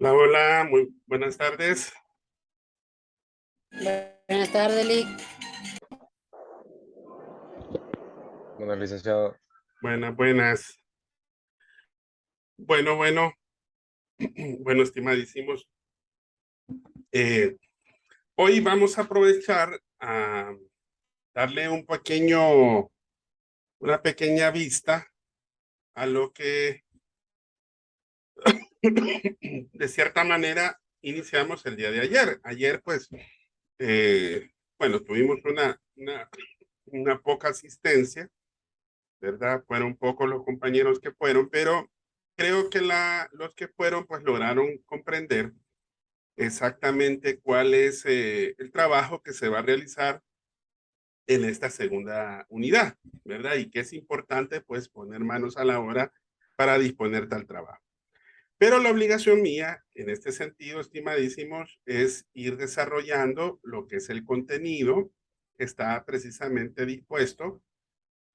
Hola, hola, muy buenas tardes. Buenas tardes, Lick. Bueno, licenciado, Buenas, buenas. Bueno, bueno, estimadísimos. eh, Hoy vamos a aprovechar a darle una pequeña vista a lo que de cierta manera iniciamos el día de ayer. Ayer, pues, bueno, tuvimos una poca asistencia, ¿verdad? Fueron pocos los compañeros que fueron, pero creo que los que fueron, pues, lograron comprender exactamente cuál es el trabajo que se va a realizar en esta segunda unidad, ¿verdad? Y que es importante, pues, poner manos a la obra para disponer tal trabajo. Pero la obligación mía, en este sentido, estimadísimos, es ir desarrollando lo que es el contenido que está precisamente dispuesto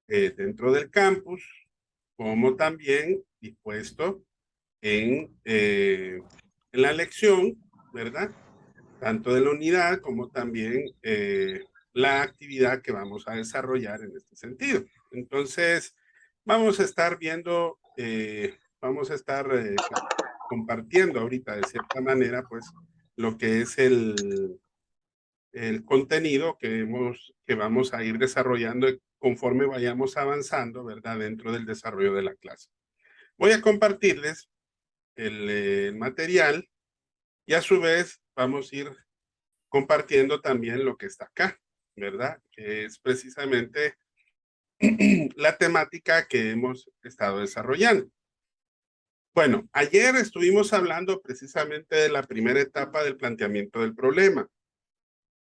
dentro del campus, como también dispuesto en la lección, ¿verdad? Tanto de la unidad como también la actividad que vamos a desarrollar en este sentido. Entonces, vamos a estar viendo, vamos a estar compartiendo ahorita de cierta manera, pues, lo que es el contenido que vamos a ir desarrollando conforme vayamos avanzando, ¿verdad? Dentro del desarrollo de la clase. Voy a compartirles el material y a su vez vamos a ir compartiendo también lo que está acá, ¿verdad? Que es precisamente la temática que hemos estado desarrollando. Bueno, ayer estuvimos hablando precisamente de la primera etapa del planteamiento del problema.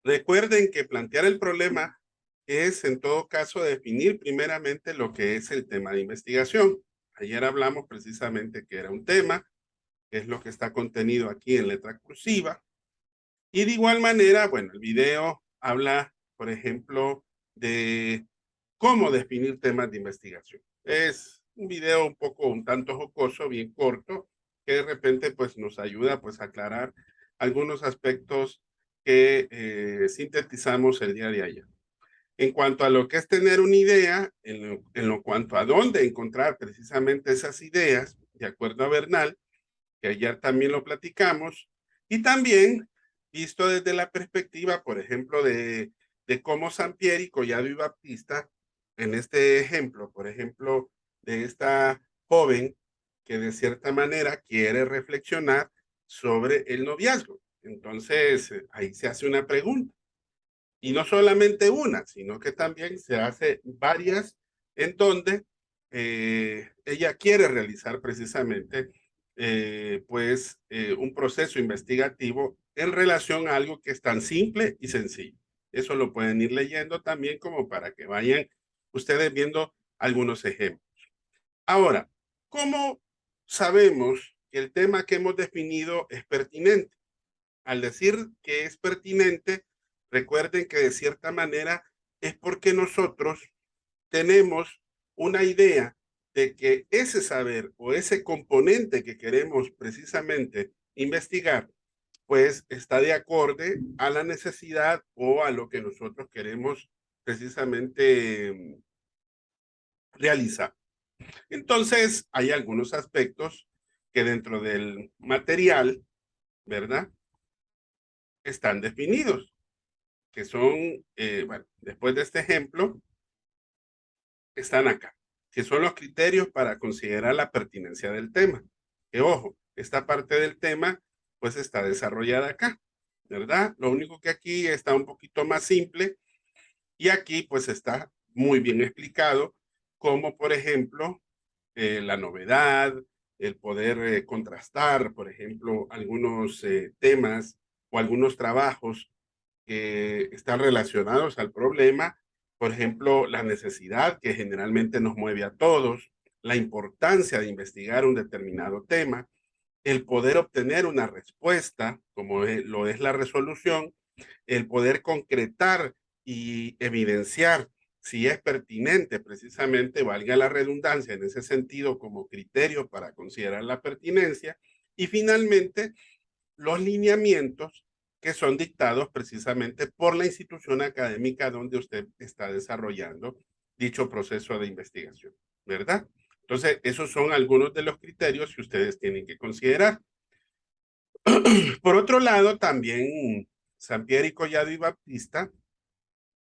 Recuerden que plantear el problema es en todo caso definir primeramente lo que es el tema de investigación. Ayer hablamos precisamente que era un tema, que es lo que está contenido aquí en letra cursiva. Y de igual manera, bueno, el video habla, por ejemplo, de cómo definir temas de investigación. Es un video un tanto jocoso, bien corto, que de repente pues nos ayuda pues a aclarar algunos aspectos que sintetizamos el día de ayer. En cuanto a lo que es tener una idea, en lo cuanto a dónde encontrar precisamente esas ideas, de acuerdo a Bernal, que ayer también lo platicamos, y también visto desde la perspectiva, por ejemplo, de cómo Sampieri, Collado y Baptista, en este ejemplo, por ejemplo, de esta joven que de cierta manera quiere reflexionar sobre el noviazgo. Entonces, ahí se hace una pregunta. Y no solamente una, sino que también se hace varias en donde ella quiere realizar precisamente un proceso investigativo en relación a algo que es tan simple y sencillo. Eso lo pueden ir leyendo también como para que vayan ustedes viendo algunos ejemplos. Ahora, ¿cómo sabemos que el tema que hemos definido es pertinente? Al decir que es pertinente, recuerden que de cierta manera es porque nosotros tenemos una idea de que ese saber o ese componente que queremos precisamente investigar, pues está de acorde a la necesidad o a lo que nosotros queremos precisamente realizar. Entonces, hay algunos aspectos que dentro del material, ¿verdad? Están definidos, que son, bueno, después de este ejemplo, están acá, que son los criterios para considerar la pertinencia del tema. Que ojo, esta parte del tema, pues está desarrollada acá, ¿verdad? Lo único que aquí está un poquito más simple y aquí pues está muy bien explicado, como por ejemplo, la novedad, el poder contrastar, por ejemplo, algunos temas o algunos trabajos que están relacionados al problema, por ejemplo, la necesidad que generalmente nos mueve a todos, la importancia de investigar un determinado tema, el poder obtener una respuesta, como lo es la resolución, el poder concretar y evidenciar si es pertinente, precisamente, valga la redundancia en ese sentido, como criterio para considerar la pertinencia, y finalmente los lineamientos que son dictados precisamente por la institución académica donde usted está desarrollando dicho proceso de investigación, ¿verdad? Entonces, esos son algunos de los criterios que ustedes tienen que considerar. Por otro lado, también Sampieri, Collado y Baptista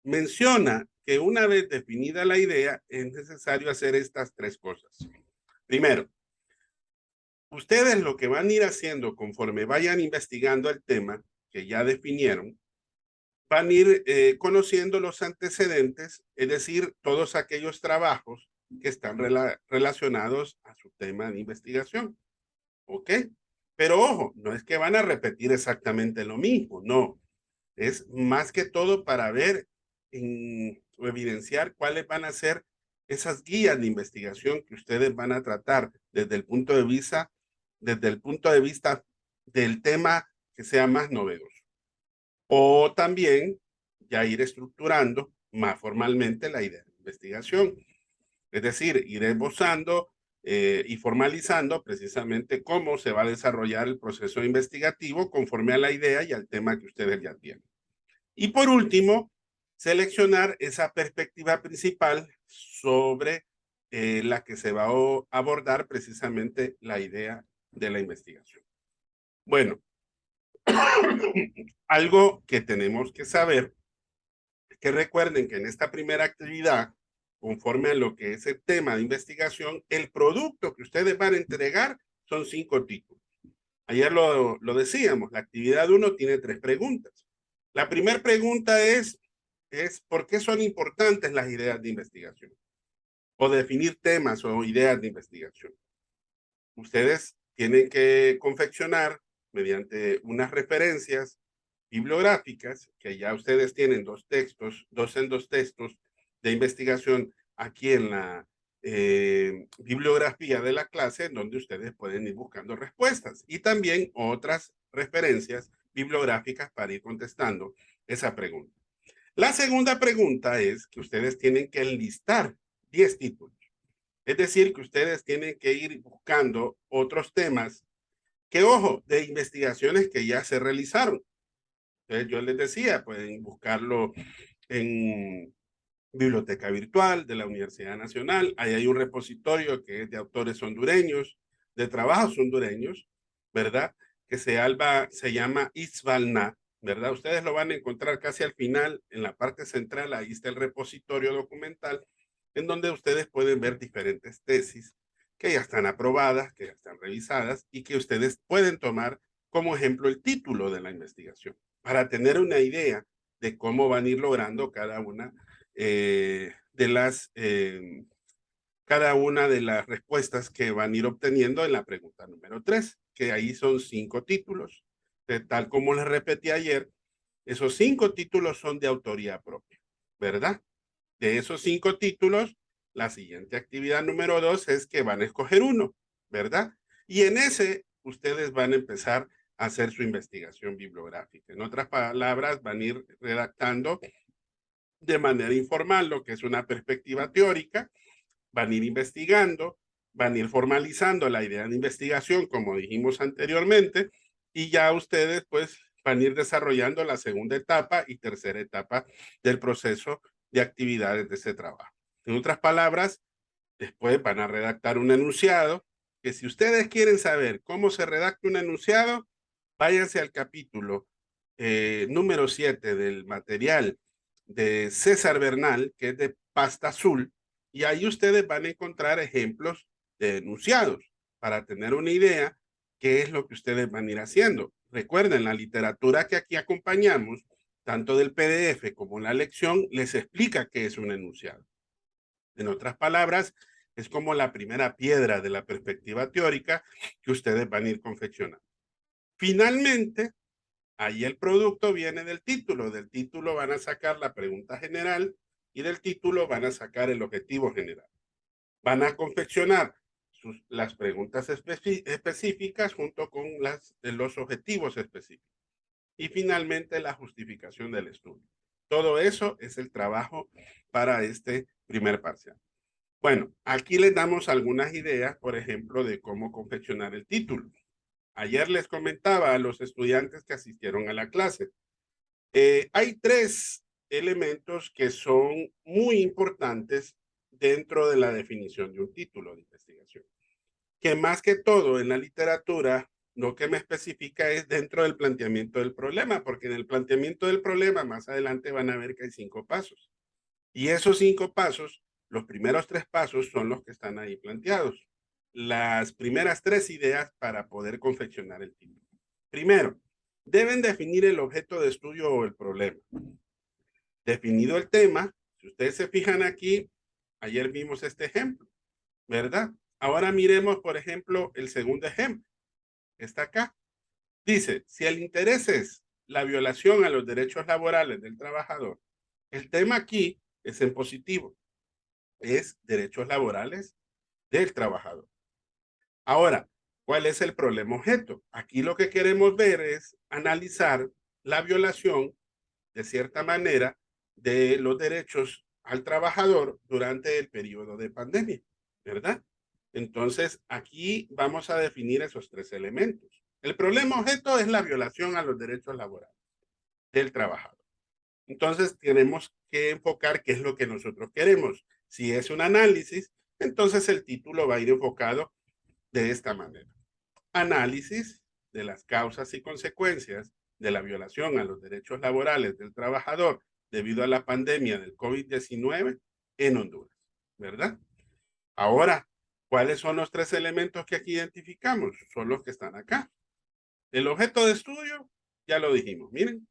menciona que una vez definida la idea, es necesario hacer estas tres cosas. Primero, ustedes lo que van a ir haciendo conforme vayan investigando el tema que ya definieron, van a ir conociendo los antecedentes, es decir, todos aquellos trabajos que están relacionados a su tema de investigación. ¿Ok? Pero ojo, no es que van a repetir exactamente lo mismo, no. Es más que todo para ver o evidenciar cuáles van a ser esas guías de investigación que ustedes van a tratar desde el punto de vista del tema que sea más novedoso. O también ya ir estructurando más formalmente la idea de investigación. Es decir, ir esbozando y formalizando precisamente cómo se va a desarrollar el proceso investigativo conforme a la idea y al tema que ustedes ya tienen. Y por último, seleccionar esa perspectiva principal sobre la que se va a abordar precisamente la idea de la investigación. Bueno, algo que tenemos que saber es que recuerden que en esta primera actividad, conforme a lo que es el tema de investigación, el producto que ustedes van a entregar son 5 títulos. Ayer lo decíamos, la actividad 1 tiene 3 preguntas. La primera pregunta es ¿por qué son importantes las ideas de investigación? O definir temas o ideas de investigación. Ustedes tienen que confeccionar mediante unas referencias bibliográficas, que ya ustedes tienen dos sendos textos de investigación aquí en la bibliografía de la clase, en donde ustedes pueden ir buscando respuestas y también otras referencias bibliográficas para ir contestando esa pregunta. La segunda pregunta es que ustedes tienen que enlistar 10 títulos. Es decir, que ustedes tienen que ir buscando otros temas que, ojo, de investigaciones que ya se realizaron. Entonces, yo les decía, pueden buscarlo en Biblioteca Virtual de la Universidad Nacional. Ahí hay un repositorio que es de autores hondureños, de trabajos hondureños, ¿verdad? Que se llama Isvalna, ¿verdad? Ustedes lo van a encontrar casi al final, en la parte central, ahí está el repositorio documental, en donde ustedes pueden ver diferentes tesis que ya están aprobadas, que ya están revisadas y que ustedes pueden tomar como ejemplo el título de la investigación para tener una idea de cómo van a ir logrando cada una de las respuestas que van a ir obteniendo en la pregunta número 3, que ahí son 5 títulos. Tal como les repetí ayer, esos 5 títulos son de autoría propia, ¿verdad? De esos 5 títulos, la siguiente actividad número 2 es que van a escoger uno, ¿verdad? Y en ese ustedes van a empezar a hacer su investigación bibliográfica. En otras palabras, van a ir redactando de manera informal lo que es una perspectiva teórica, van a ir investigando, van a ir formalizando la idea de investigación, como dijimos anteriormente, y ya ustedes pues van a ir desarrollando la segunda etapa y tercera etapa del proceso de actividades de ese trabajo. En otras palabras, después van a redactar un enunciado, que si ustedes quieren saber cómo se redacta un enunciado, váyanse al capítulo número 7 del material de César Bernal, que es de pasta azul, y ahí ustedes van a encontrar ejemplos de enunciados para tener una idea qué es lo que ustedes van a ir haciendo. Recuerden, la literatura que aquí acompañamos, tanto del PDF como la lección, les explica qué es un enunciado. En otras palabras, es como la primera piedra de la perspectiva teórica que ustedes van a ir confeccionando. Finalmente, ahí el producto viene del título. Del título van a sacar la pregunta general y del título van a sacar el objetivo general. Van a confeccionar las preguntas específicas junto con los objetivos específicos. Y finalmente la justificación del estudio. Todo eso es el trabajo para este primer parcial. Bueno, aquí les damos algunas ideas, por ejemplo, de cómo confeccionar el título. Ayer les comentaba a los estudiantes que asistieron a la clase. Hay tres elementos que son muy importantes dentro de la definición de un título de investigación, que más que todo en la literatura lo que me especifica es dentro del planteamiento del problema, porque en el planteamiento del problema más adelante van a ver que hay 5 pasos. Y esos 5 pasos, los primeros 3 pasos son los que están ahí planteados. Las primeras 3 ideas para poder confeccionar el título. Primero, deben definir el objeto de estudio o el problema. Definido el tema, si ustedes se fijan aquí, ayer vimos este ejemplo, ¿verdad? Ahora miremos, por ejemplo, el segundo ejemplo. Está acá. Dice, si el interés es la violación a los derechos laborales del trabajador, el tema aquí es en positivo, es derechos laborales del trabajador. Ahora, ¿cuál es el problema objeto? Aquí lo que queremos ver es analizar la violación, de cierta manera, de los derechos al trabajador durante el periodo de pandemia, ¿verdad? Entonces, aquí vamos a definir esos 3 elementos. El problema objeto es la violación a los derechos laborales del trabajador. Entonces, tenemos que enfocar qué es lo que nosotros queremos. Si es un análisis, entonces el título va a ir enfocado de esta manera. Análisis de las causas y consecuencias de la violación a los derechos laborales del trabajador debido a la pandemia del COVID-19 en Honduras, ¿verdad? Ahora, ¿cuáles son los 3 elementos que aquí identificamos? Son los que están acá. El objeto de estudio, ya lo dijimos, miren.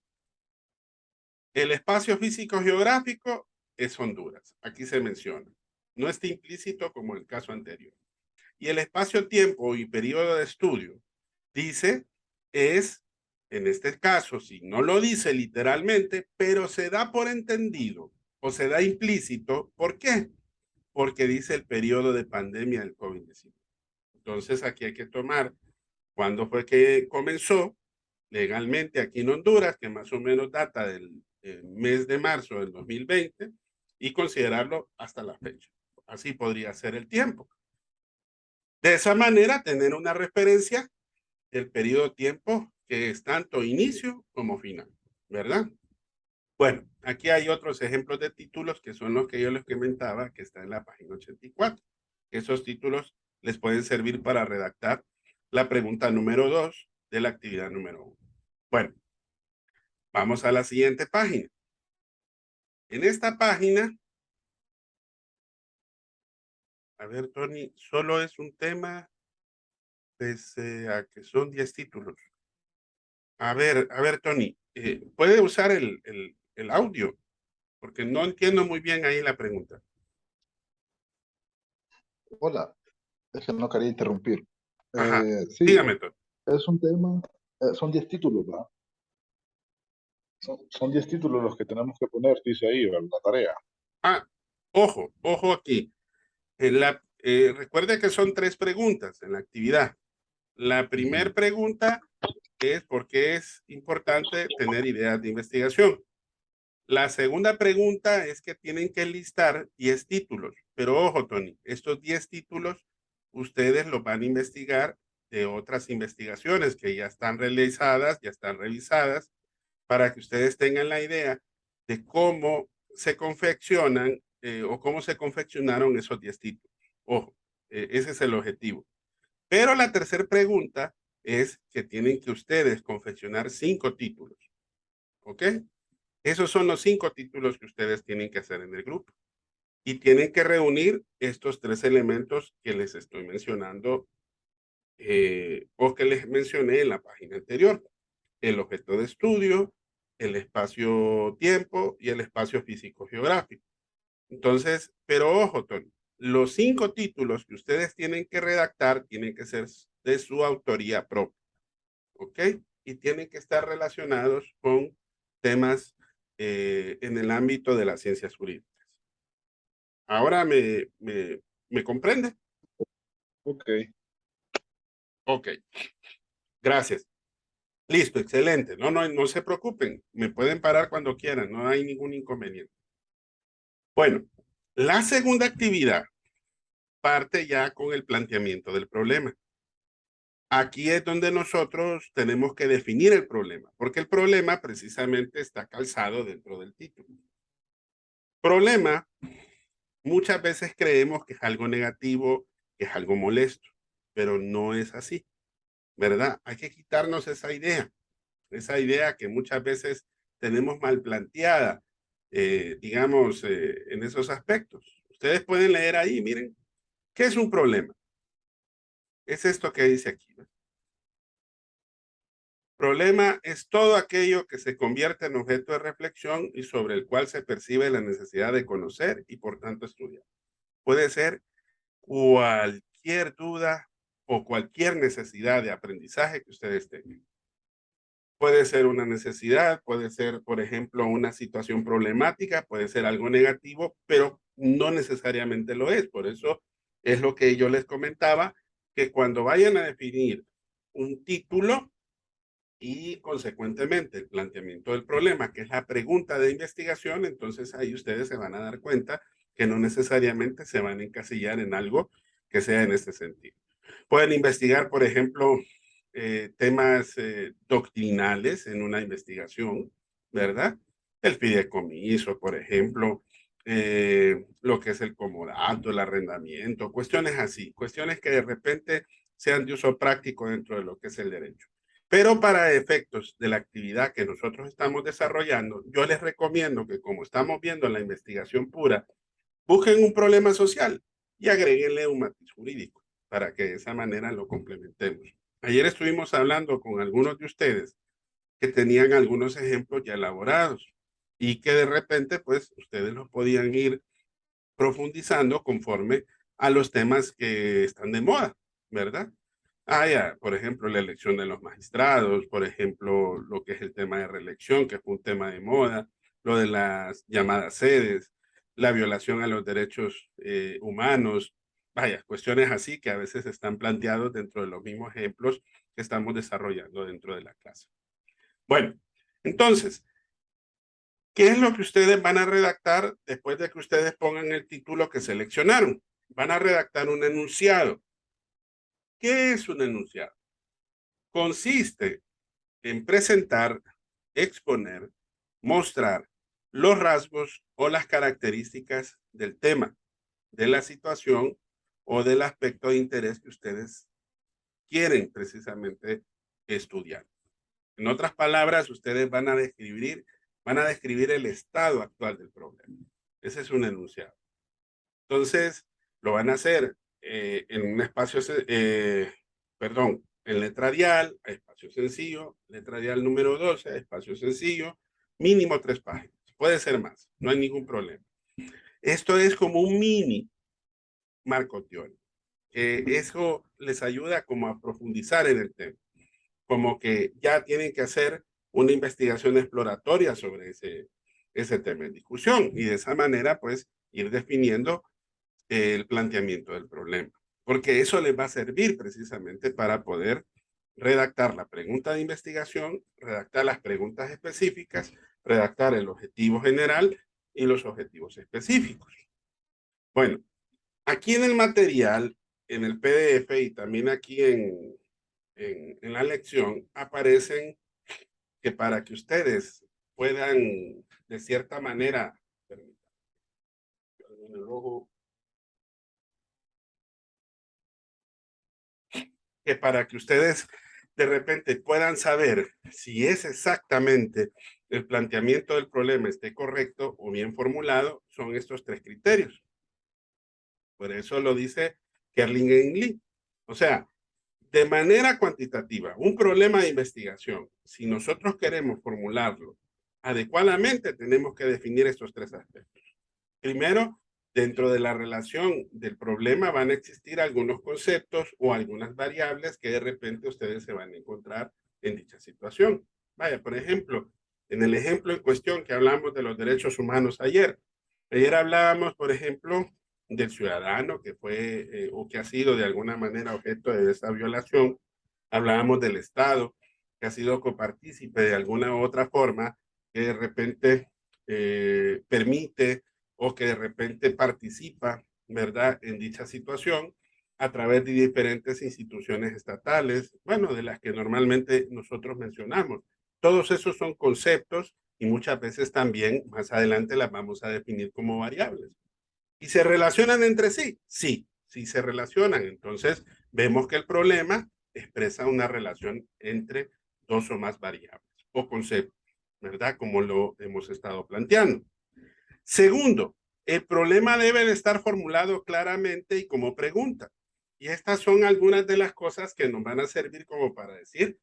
El espacio físico geográfico es Honduras, aquí se menciona. No está implícito como el caso anterior. Y el espacio-tiempo y periodo de estudio, dice, es, en este caso, si no lo dice literalmente, pero se da por entendido o se da implícito. ¿Por qué? Porque dice el periodo de pandemia del COVID-19. Entonces, aquí hay que tomar cuándo fue que comenzó legalmente aquí en Honduras, que más o menos data del mes de marzo del 2020, y considerarlo hasta la fecha. Así podría ser el tiempo. De esa manera, tener una referencia del periodo de tiempo que es tanto inicio como final, ¿verdad? Bueno, aquí hay otros ejemplos de títulos que son los que yo les comentaba, que está en la página 84. Esos títulos les pueden servir para redactar la pregunta número 2 de la actividad número 1. Bueno, vamos a la siguiente página. En esta página, a ver, Tony, solo es un tema, pese a que son 10 títulos. A ver, Tony, ¿puede usar el audio? Porque no entiendo muy bien ahí la pregunta. Hola, es que no quería interrumpir. Ajá, Sí, dígame, Tony. es un tema, son 10 títulos, ¿verdad? Son 10 títulos los que tenemos que poner, dice ahí, ¿verdad? La tarea. Ah, ojo aquí. Recuerde que son 3 preguntas en la actividad. La primera pregunta es por qué es importante tener ideas de investigación. La segunda pregunta es que tienen que listar 10 títulos. Pero ojo, Tony, estos 10 títulos ustedes los van a investigar de otras investigaciones que ya están realizadas, ya están revisadas, para que ustedes tengan la idea de cómo se confeccionan o cómo se confeccionaron esos 10 títulos. Ojo, ese es el objetivo. Pero la tercera pregunta es que tienen que ustedes confeccionar 5 títulos. ¿Ok? Esos son los 5 títulos que ustedes tienen que hacer en el grupo. Y tienen que reunir estos 3 elementos que les estoy mencionando o que les mencioné en la página anterior. El objeto de estudio, el espacio-tiempo y el espacio físico-geográfico. Entonces, pero ojo, Tony, los 5 títulos que ustedes tienen que redactar tienen que ser de su autoría propia, ¿ok? Y tienen que estar relacionados con temas en el ámbito de las ciencias jurídicas. Ahora me comprende. Ok, Ok, gracias. Listo, excelente. No se preocupen. Me pueden parar cuando quieran. No hay ningún inconveniente. Bueno, la segunda actividad parte ya con el planteamiento del problema. aquí es donde nosotros tenemos que definir el problema, porque el problema precisamente está calzado dentro del título. Problema, muchas veces creemos que es algo negativo, que es algo molesto, pero no es así, ¿verdad? Hay que quitarnos esa idea que muchas veces tenemos mal planteada, digamos, en esos aspectos. Ustedes pueden leer ahí, miren, ¿qué es un problema? Es esto que dice aquí, ¿no? Problema es todo aquello que se convierte en objeto de reflexión y sobre el cual se percibe la necesidad de conocer y por tanto estudiar. Puede ser cualquier duda o cualquier necesidad de aprendizaje que ustedes tengan. Puede ser una necesidad, puede ser, por ejemplo, una situación problemática, puede ser algo negativo, pero no necesariamente lo es. Por eso es lo que yo les comentaba, que cuando vayan a definir un título, y consecuentemente el planteamiento del problema, que es la pregunta de investigación, entonces ahí ustedes se van a dar cuenta que no necesariamente se van a encasillar en algo que sea en este sentido. Pueden investigar, por ejemplo, temas doctrinales en una investigación, ¿verdad? El fideicomiso, por ejemplo, lo que es el comodato, el arrendamiento, cuestiones así, cuestiones que de repente sean de uso práctico dentro de lo que es el derecho. Pero para efectos de la actividad que nosotros estamos desarrollando, yo les recomiendo que como estamos viendo en la investigación pura, busquen un problema social y agréguenle un matiz jurídico para que de esa manera lo complementemos. Ayer estuvimos hablando con algunos de ustedes que tenían algunos ejemplos ya elaborados y que de repente pues ustedes los podían ir profundizando conforme a los temas que están de moda, ¿verdad? Ya, por ejemplo, la elección de los magistrados, por ejemplo, lo que es el tema de reelección, que fue un tema de moda, lo de las llamadas sedes, la violación a los derechos humanos, vaya, cuestiones así que a veces están planteados dentro de los mismos ejemplos que estamos desarrollando dentro de la clase. Bueno, entonces, ¿qué es lo que ustedes van a redactar después de que ustedes pongan el título que seleccionaron? Van a redactar un enunciado. ¿Qué es un enunciado? Consiste en presentar, exponer, mostrar los rasgos o las características del tema, de la situación o del aspecto de interés que ustedes quieren precisamente estudiar. En otras palabras, ustedes van a describir el estado actual del problema. Ese es un enunciado. Entonces, lo van a hacer en un espacio, en letra dial, a espacio sencillo, letra dial número 12, a espacio sencillo, mínimo 3 páginas. Puede ser más, no hay ningún problema. Esto es como un mini marco teórico. Eso les ayuda como a profundizar en el tema, como que ya tienen que hacer una investigación exploratoria sobre ese tema en discusión y de esa manera pues ir definiendo el planteamiento del problema, porque eso les va a servir precisamente para poder redactar la pregunta de investigación, redactar las preguntas específicas, redactar el objetivo general y los objetivos específicos. Bueno, aquí en el material, en el PDF y también aquí en la lección, aparecen que para que ustedes puedan de cierta manera, permítanme, en el ojo, que para que ustedes de repente puedan saber si es exactamente el planteamiento del problema esté correcto o bien formulado, son estos 3 criterios. Por eso lo dice Kerlin Lee. O sea, de manera cuantitativa, un problema de investigación, si nosotros queremos formularlo adecuadamente, tenemos que definir estos 3 aspectos. Primero, dentro de la relación del problema van a existir algunos conceptos o algunas variables que de repente ustedes se van a encontrar en dicha situación. Vaya, por ejemplo, en el ejemplo en cuestión que hablamos de los derechos humanos ayer. Ayer hablábamos, por ejemplo, del ciudadano que fue o que ha sido de alguna manera objeto de esa violación. Hablábamos del Estado que ha sido copartícipe de alguna u otra forma que de repente permite o que de repente participa, ¿verdad?, en dicha situación. a través de diferentes instituciones estatales, bueno, de las que normalmente nosotros mencionamos. Todos esos son conceptos y muchas veces también más adelante las vamos a definir como variables. ¿Y se relacionan entre sí? Sí, sí se relacionan. Entonces vemos que el problema expresa una relación entre dos o más variables o conceptos, ¿verdad? Como lo hemos estado planteando. Segundo, el problema debe de estar formulado claramente y como pregunta. Y estas son algunas de las cosas que nos van a servir como para decir,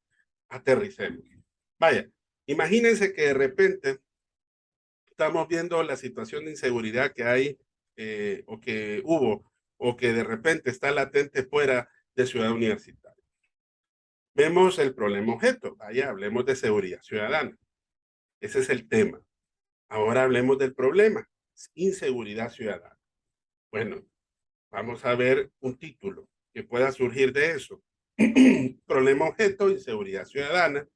aterricemos. Vaya, imagínense que de repente estamos viendo la situación de inseguridad que hay o que hubo o que de repente está latente fuera de Ciudad Universitaria. Vemos el problema objeto, vaya, hablemos de seguridad ciudadana. Ese es el tema. Ahora hablemos del problema, inseguridad ciudadana. Bueno, vamos a ver un título que pueda surgir de eso. Problema objeto, inseguridad ciudadana.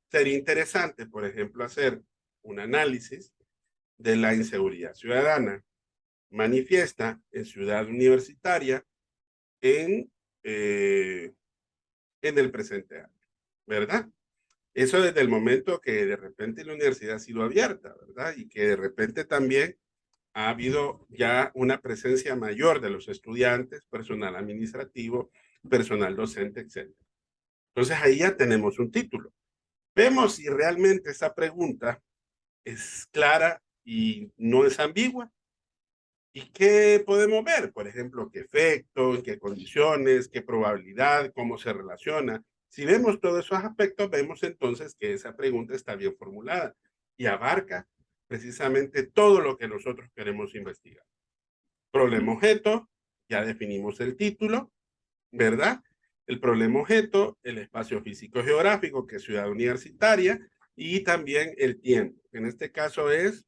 Sería interesante, por ejemplo, hacer un análisis de la inseguridad ciudadana manifiesta en Ciudad Universitaria en, eh, en el presente año, ¿verdad? Eso desde el momento que de repente la universidad ha sido abierta, ¿verdad? Y que de repente también ha habido ya una presencia mayor de los estudiantes, personal administrativo, personal docente, etc. Entonces ahí ya tenemos un título. Vemos si realmente esa pregunta es clara y no es ambigua. ¿Y qué podemos ver? Por ejemplo, qué efecto, en qué condiciones, qué probabilidad, cómo se relaciona. Si vemos todos esos aspectos, vemos entonces que esa pregunta está bien formulada y abarca precisamente todo lo que nosotros queremos investigar. Problema objeto, ya definimos el título, ¿verdad? El problema objeto, el espacio físico geográfico, que es ciudad universitaria, y también el tiempo. En este caso es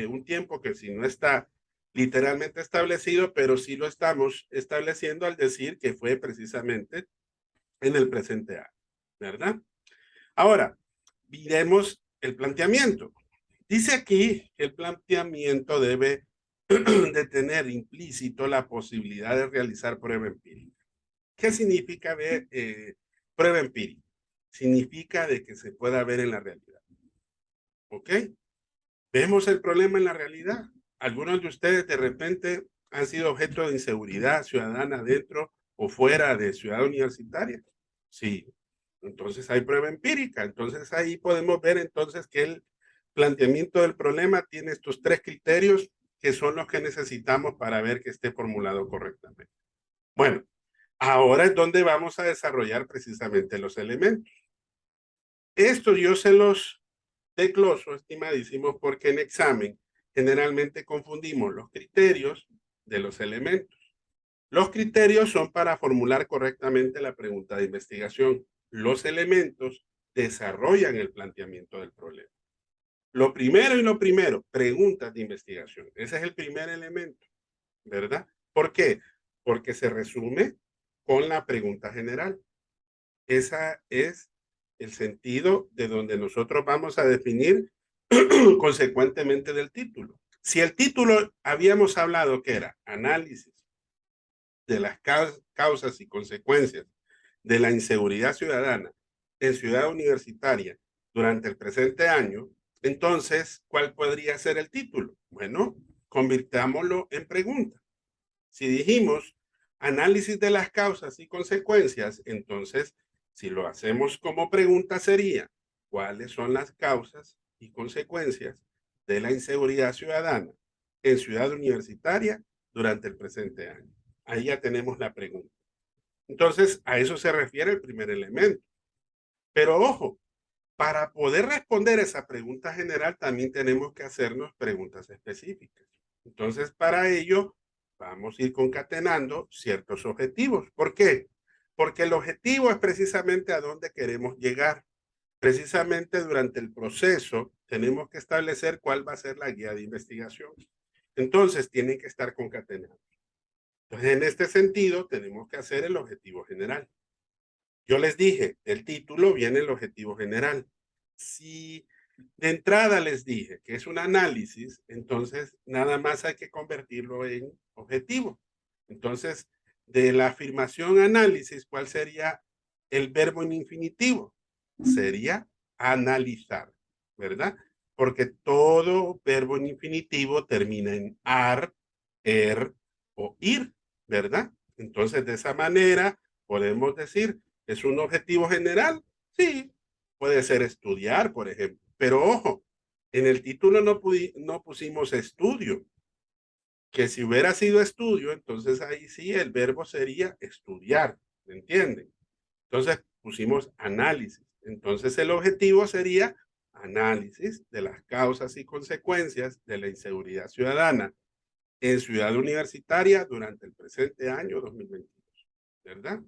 un tiempo que si no está literalmente establecido, pero sí lo estamos estableciendo al decir que fue precisamente en el presente año, ¿verdad? Ahora, miremos el planteamiento. Dice aquí que el planteamiento debe de tener implícito la posibilidad de realizar prueba empírica. ¿Qué significa ver prueba empírica? Significa de que se pueda ver en la realidad. ¿Ok? ¿Vemos el problema en la realidad? Algunos de ustedes de repente han sido objeto de inseguridad ciudadana dentro o fuera de Ciudad Universitaria. Sí. Entonces hay prueba empírica. Entonces ahí podemos ver entonces que el planteamiento del problema tiene estos tres criterios que son los que necesitamos para ver que esté formulado correctamente. Bueno, ahora es donde vamos a desarrollar precisamente los elementos. Esto yo se los desgloso, estimadísimos, porque en examen generalmente confundimos los criterios de los elementos. Los criterios son para formular correctamente la pregunta de investigación. Los elementos desarrollan el planteamiento del problema. Lo primero, preguntas de investigación. Ese es el primer elemento, ¿verdad? ¿Por qué? Porque se resume con la pregunta general. Esa es el sentido de donde nosotros vamos a definir consecuentemente del título. Si el título habíamos hablado que era análisis de las causas y consecuencias de la inseguridad ciudadana en Ciudad Universitaria durante el presente año, entonces, ¿cuál podría ser el título? Bueno, convirtámoslo en pregunta. Si dijimos análisis de las causas y consecuencias, entonces, si lo hacemos como pregunta sería, ¿cuáles son las causas y consecuencias de la inseguridad ciudadana en Ciudad Universitaria durante el presente año? Ahí ya tenemos la pregunta. Entonces, a eso se refiere el primer elemento. Pero ojo, para poder responder esa pregunta general también tenemos que hacernos preguntas específicas. Entonces, para ello, vamos a ir concatenando ciertos objetivos. ¿Por qué? Porque el objetivo es precisamente a dónde queremos llegar. Precisamente durante el proceso tenemos que establecer cuál va a ser la guía de investigación. Entonces, tienen que estar concatenados. Entonces, en este sentido, tenemos que hacer el objetivo general. Yo les dije, del título viene el objetivo general. Si de entrada les dije que es un análisis, entonces nada más hay que convertirlo en objetivo. Entonces, de la afirmación análisis, ¿cuál sería el verbo en infinitivo? Sería analizar, ¿verdad? Porque todo verbo en infinitivo termina en ar, o ir, ¿verdad? Entonces, de esa manera podemos decir, ¿es un objetivo general? Sí, puede ser estudiar, por ejemplo. Pero ojo, en el título no pusimos estudio, que si hubiera sido estudio, entonces ahí sí el verbo sería estudiar, ¿me entienden? Entonces pusimos análisis. Entonces el objetivo sería análisis de las causas y consecuencias de la inseguridad ciudadana en Ciudad Universitaria durante el presente año 2022, ¿verdad?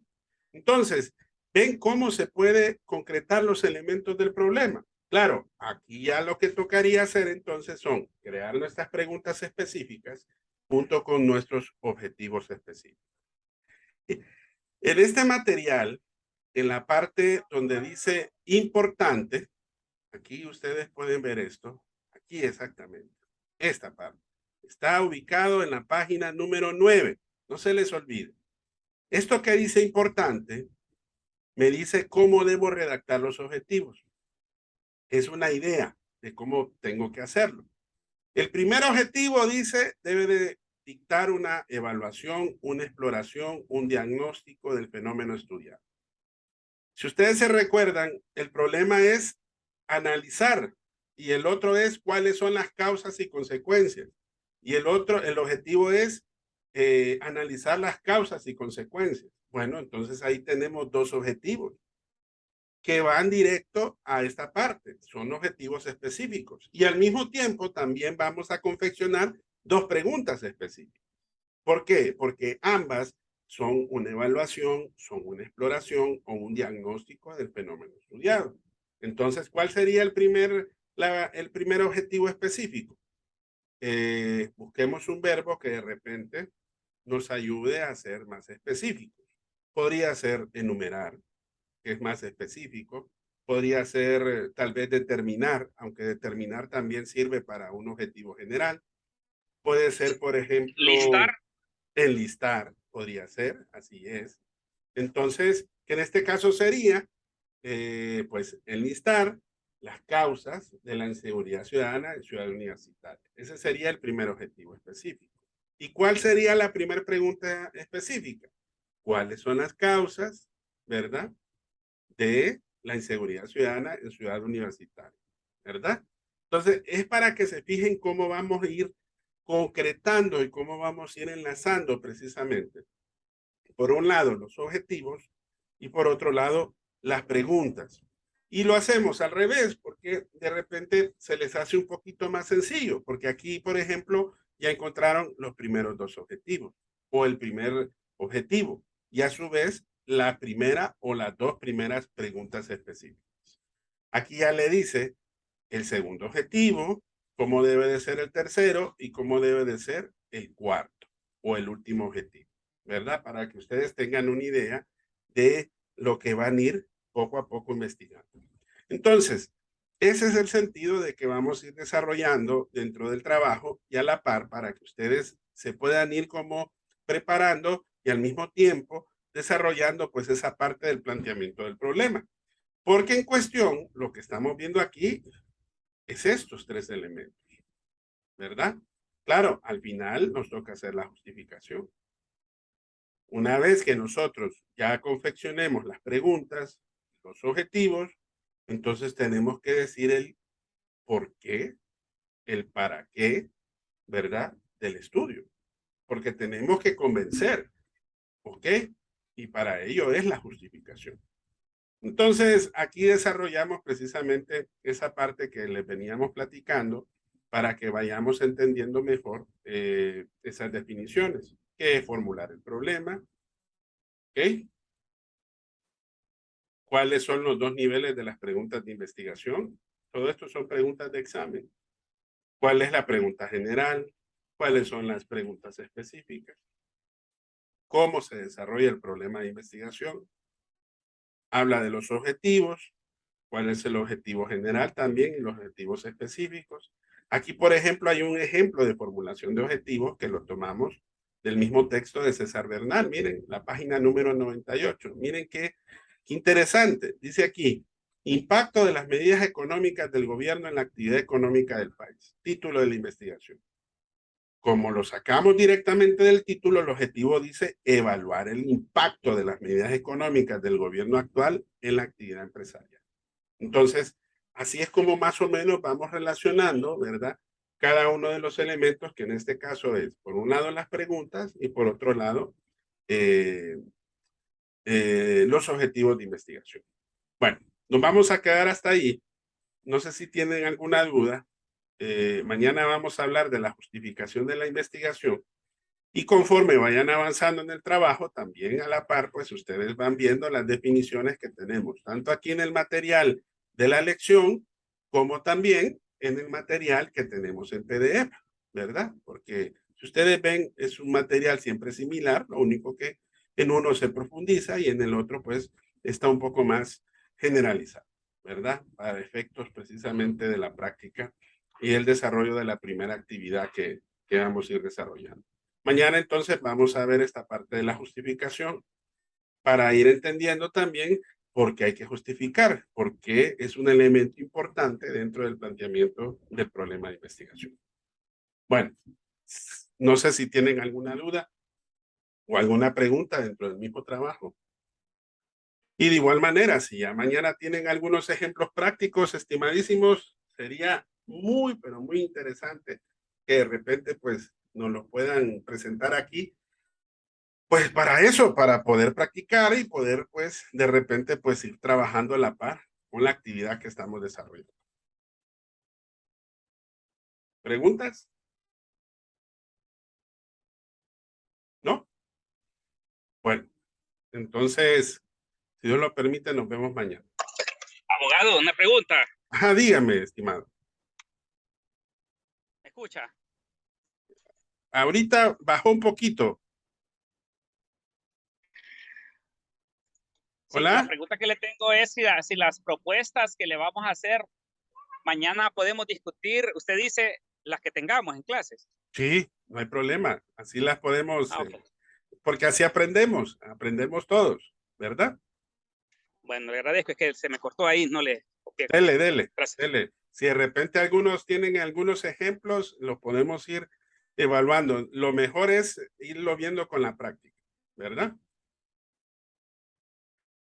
Entonces, ¿ven cómo se puede concretar los elementos del problema? Claro, aquí ya lo que tocaría hacer entonces son crear nuestras preguntas específicas junto con nuestros objetivos específicos. En este material, en la parte donde dice importante, aquí ustedes pueden ver esto, aquí exactamente, esta parte. Está ubicado en la página número 9, no se les olvide. Esto que dice importante, me dice cómo debo redactar los objetivos. Es una idea de cómo tengo que hacerlo. El primer objetivo dice, debe de dictar una evaluación, una exploración, un diagnóstico del fenómeno estudiado. Si ustedes se recuerdan, el problema es analizar y el otro es cuáles son las causas y consecuencias. Y el objetivo es analizar las causas y consecuencias. Bueno, entonces ahí tenemos dos objetivos que van directo a esta parte. Son objetivos específicos. Y al mismo tiempo también vamos a confeccionar dos preguntas específicas. ¿Por qué? Porque ambas son una evaluación, son una exploración o un diagnóstico del fenómeno estudiado. Entonces, ¿cuál sería el primer objetivo específico? Busquemos un verbo que de repente nos ayude a ser más específicos. Podría ser enumerar, que es más específico. Podría ser tal vez determinar, aunque determinar también sirve para un objetivo general. Puede ser, por ejemplo, listar. Enlistar, podría ser, así es. Entonces, que en este caso sería, pues, enlistar las causas de la inseguridad ciudadana en Ciudad Universitaria. Ese sería el primer objetivo específico. ¿Y cuál sería la primera pregunta específica? ¿Cuáles son las causas, verdad, de la inseguridad ciudadana en Ciudad Universitaria? ¿Verdad? Entonces, es para que se fijen cómo vamos a ir concretando y cómo vamos a ir enlazando precisamente, por un lado, los objetivos y por otro lado, las preguntas. Y lo hacemos al revés, porque de repente se les hace un poquito más sencillo, porque aquí, por ejemplo, ya encontraron los primeros dos objetivos o el primer objetivo y a su vez la primera o las dos primeras preguntas específicas. Aquí ya le dice el segundo objetivo, cómo debe de ser el tercero y cómo debe de ser el cuarto o el último objetivo, ¿verdad? Para que ustedes tengan una idea de lo que van a ir poco a poco investigando. Entonces, ese es el sentido de que vamos a ir desarrollando dentro del trabajo y a la par para que ustedes se puedan ir como preparando y al mismo tiempo desarrollando pues esa parte del planteamiento del problema. Porque en cuestión, lo que estamos viendo aquí es estos tres elementos, ¿verdad? Claro, al final nos toca hacer la justificación. Una vez que nosotros ya confeccionemos las preguntas, los objetivos, entonces tenemos que decir el por qué, el para qué, ¿verdad? Del estudio. Porque tenemos que convencer, ¿ok? Y para ello es la justificación. Entonces, aquí desarrollamos precisamente esa parte que les veníamos platicando para que vayamos entendiendo mejor esas definiciones. ¿Qué es formular el problema? ¿Ok? ¿Cuáles son los dos niveles de las preguntas de investigación? Todo esto son preguntas de examen. ¿Cuál es la pregunta general? ¿Cuáles son las preguntas específicas? ¿Cómo se desarrolla el problema de investigación? Habla de los objetivos, cuál es el objetivo general también y los objetivos específicos. Aquí, por ejemplo, hay un ejemplo de formulación de objetivos que lo tomamos del mismo texto de César Bernal. Miren, la página número 98. Miren qué interesante. Dice aquí, impacto de las medidas económicas del gobierno en la actividad económica del país. Título de la investigación. Como lo sacamos directamente del título, el objetivo dice evaluar el impacto de las medidas económicas del gobierno actual en la actividad empresarial. Entonces, así es como más o menos vamos relacionando, ¿verdad? Cada uno de los elementos, que en este caso es, por un lado, las preguntas y por otro lado, los objetivos de investigación. Bueno, nos vamos a quedar hasta ahí. No sé si tienen alguna duda. Mañana vamos a hablar de la justificación de la investigación y conforme vayan avanzando en el trabajo, también a la par, pues ustedes van viendo las definiciones que tenemos, tanto aquí en el material de la lección, como también en el material que tenemos en PDF, ¿verdad? Porque si ustedes ven, es un material siempre similar, lo único que en uno se profundiza y en el otro, pues, está un poco más generalizado, ¿verdad? Para efectos precisamente de la práctica y el desarrollo de la primera actividad que vamos a ir desarrollando. Mañana entonces vamos a ver esta parte de la justificación para ir entendiendo también por qué hay que justificar, porque es un elemento importante dentro del planteamiento del problema de investigación. Bueno, no sé si tienen alguna duda o alguna pregunta dentro del mismo trabajo. Y de igual manera, si ya mañana tienen algunos ejemplos prácticos, estimadísimos, sería muy, pero muy interesante que de repente pues nos lo puedan presentar aquí. Pues para eso, para poder practicar y poder pues de repente pues ir trabajando a la par con la actividad que estamos desarrollando. ¿Preguntas? ¿No? Bueno, entonces, si Dios lo permite, nos vemos mañana. Abogado, una pregunta. Ah, dígame, estimado. ¿Me escucha? Ahorita bajó un poquito. Sí, ¿Hola? la pregunta que le tengo es si las propuestas que le vamos a hacer mañana podemos discutir, usted dice, las que tengamos en clases. Sí, no hay problema. Así las podemos, Okay. porque así aprendemos todos, ¿verdad? Bueno, le agradezco, es que se me cortó ahí, no le copié. Dele. Gracias. Dele. Si de repente algunos tienen algunos ejemplos, los podemos ir evaluando. Lo mejor es irlo viendo con la práctica, ¿verdad?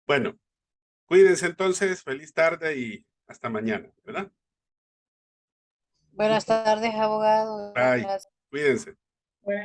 Bueno, cuídense entonces, feliz tarde y hasta mañana, ¿verdad? Buenas tardes, abogado. Bye, Gracias. cuídense.